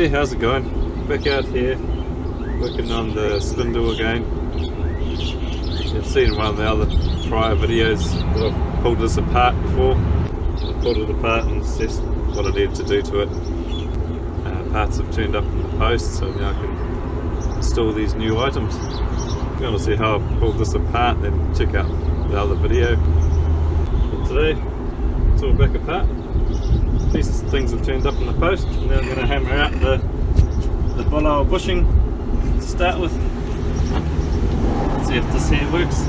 Hey, how's it going? Back out here working on the spindle again. You've seen one of the other prior videos that I've pulled this apart before. I pulled it apart and assessed what I needed to do to it. Parts have turned up in the post, so now I can install these new items. If you want to see how I've pulled this apart, then check out the other video. But today, it's all back apart. These things have turned up in the post. Now I'm going to hammer out the bolo bushing to start with. Let's see if this here works.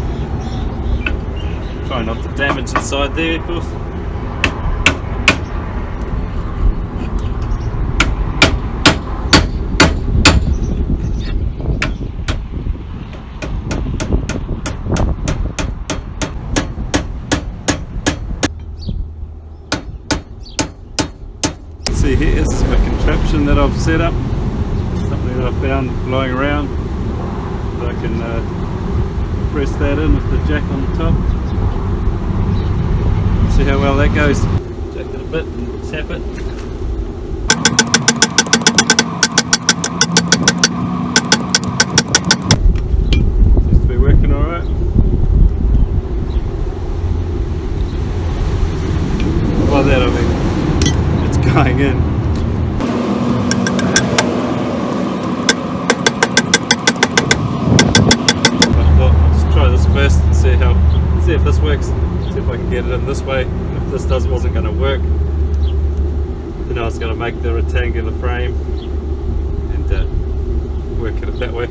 Try not to damage inside there, of course. See here, this is my contraption that I've set up. Something that I found blowing around. So I can press that in with the jack on the top. See how well that goes. Jack it a bit and tap it. Seems to be working alright. By that I mean going in. I thought I'll just try this first and see if this works. See if I can get it in this way. If this wasn't going to work, then I was going to make the rectangular frame and work it that way.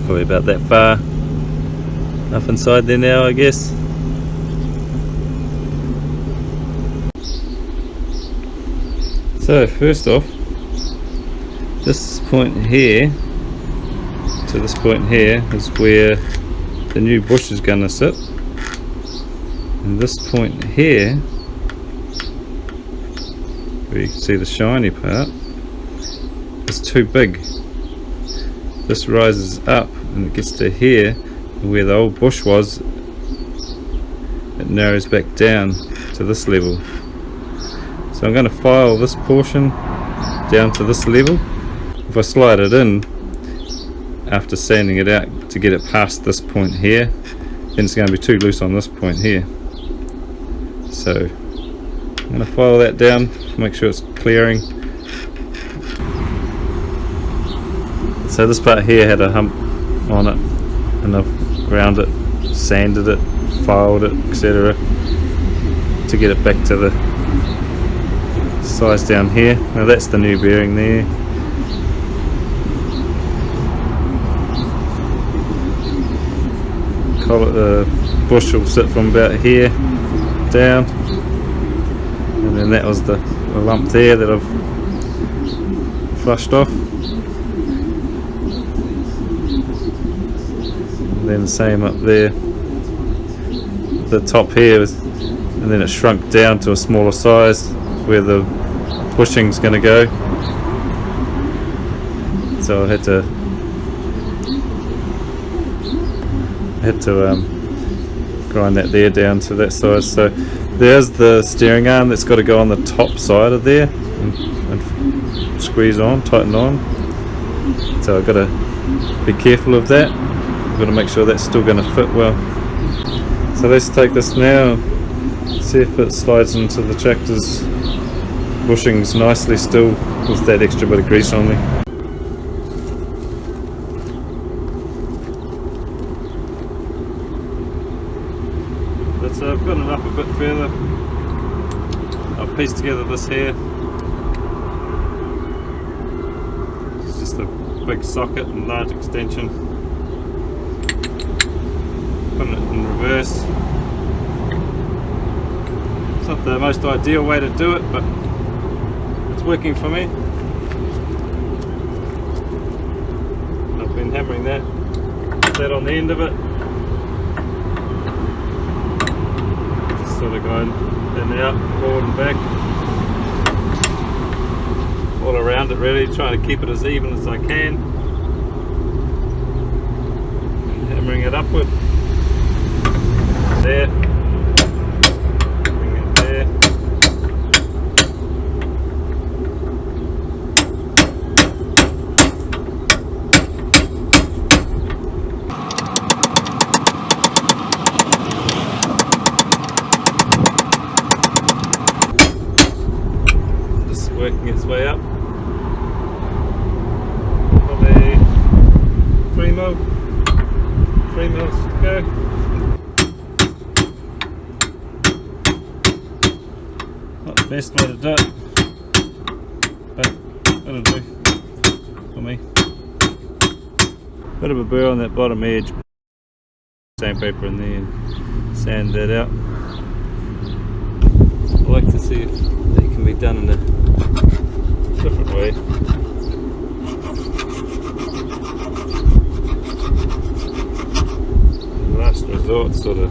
Probably about that far up inside there now, I guess. So first off, this point here to this point here is where the new bush is going to sit, and this point here where you can see the shiny part is too big. This rises up and it gets to here where the old bush was. It narrows back down to this level. So I'm going to file this portion down to this level. If I slide it in after sanding it out to get it past this point here, then it's going to be too loose on this point here. So I'm going to file that down, make sure it's clearing. So this part here had a hump on it, and I've ground it, sanded it, filed it, etc. to get it back to the size down here. Now that's the new bearing there. The bush will sit from about here down, and then that was the lump there that I've flushed off. Then the same up there, the top here, and then it shrunk down to a smaller size where the bushing's going to go. So I had to grind that there down to that size. So there's the steering arm that's got to go on the top side of there and squeeze on, tighten on. So I've got to be careful of that. Got to make sure that's still going to fit well. So let's take this now, see if it slides into the tractor's bushings nicely still with that extra bit of grease on there. So I've gotten it up a bit further. I've pieced together this here. It's just a big socket and large extension. Putting it in reverse. It's not the most ideal way to do it, but it's working for me. And I've been hammering that on the end of it. Just sort of going in and out, forward and back. All around it really, trying to keep it as even as I can. hammering it upward. There. Bring it there. Just working its way up. Probably 3 mils to go. Not the best way to do it, but it'll do for me. Bit of a burr on that bottom edge. Sandpaper in there and sand that out. I like to see if that can be done in a different way. Last resort, sort of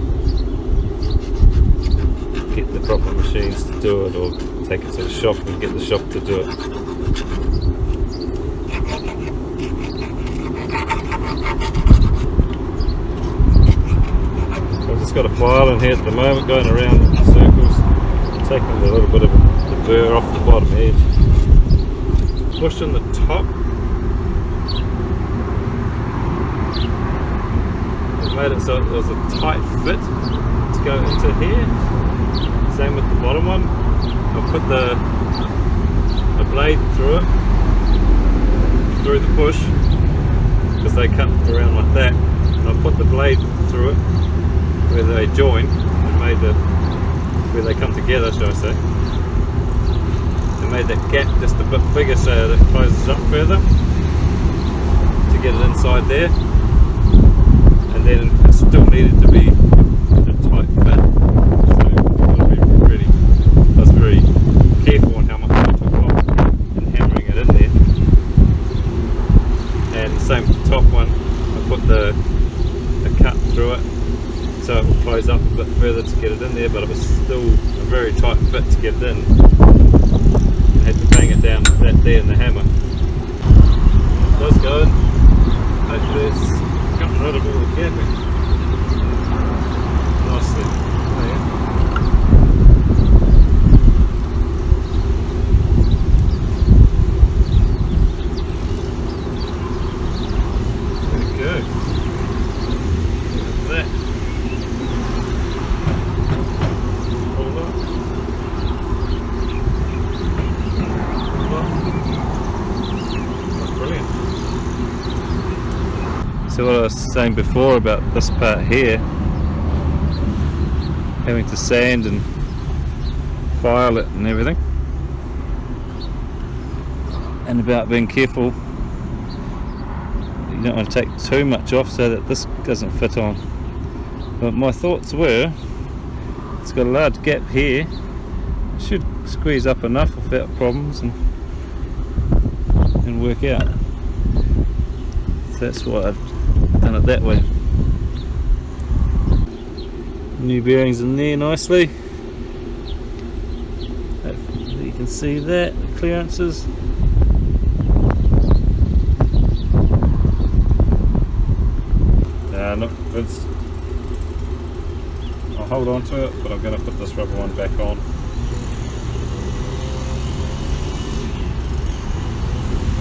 get the proper machines to do it, or take it to the shop and get the shop to do it. So I've just got a file in here at the moment, going around in circles, taking a little bit of the burr off the bottom edge, pushing the top. Made it so it was a tight fit to go into here. Same with the bottom one. I've put the blade through it, through the push, because they cut around like that. And I've put the blade through it where they join and made where they come together, shall I say. And made that gap just a bit bigger so that it closes up further to get it inside there. And then it still needed to be a tight fit, so I was very careful on how much I took off and hammering it in there. And the same with the top one, I put the cut through it so it will close up a bit further to get it in there, but it was still a very tight fit to get it in. I had to bang it down that there in the hammer. It does go in. Hopefully it's gotten rid of all the gapping nicely. Oh, yeah. There we go. Look at that. Hold up. Brilliant. So what I was saying before about this part here, having to sand and file it and everything, and about being careful you don't want to take too much off so that this doesn't fit on. But my thoughts were, it's got a large gap here, it should squeeze up enough without problems and work out. So that's why I've done it that way. New bearings in there nicely. Hopefully you can see that, the clearances. Not Vince. I'll hold on to it, but I'm going to put this rubber one back on.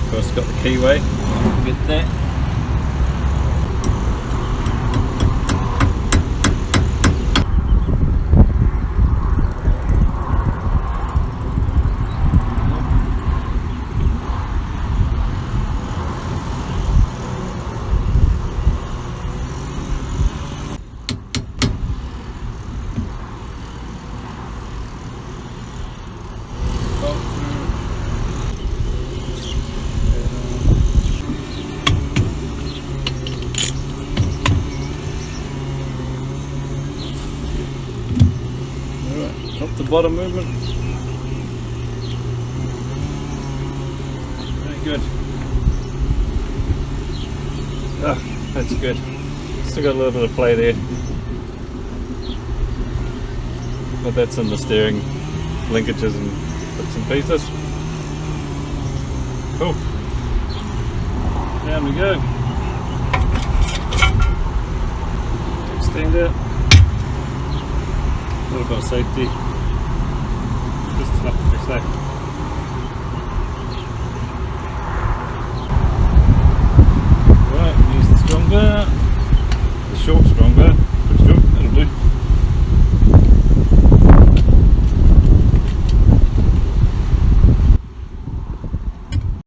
Of course, got the keyway. Don't forget that. Not the bottom movement. Very good. Ah, that's good. Still got a little bit of play there, but that's in the steering linkages and bits and pieces. Cool. Down we go. stand out. A little bit of safety, just enough to be safe.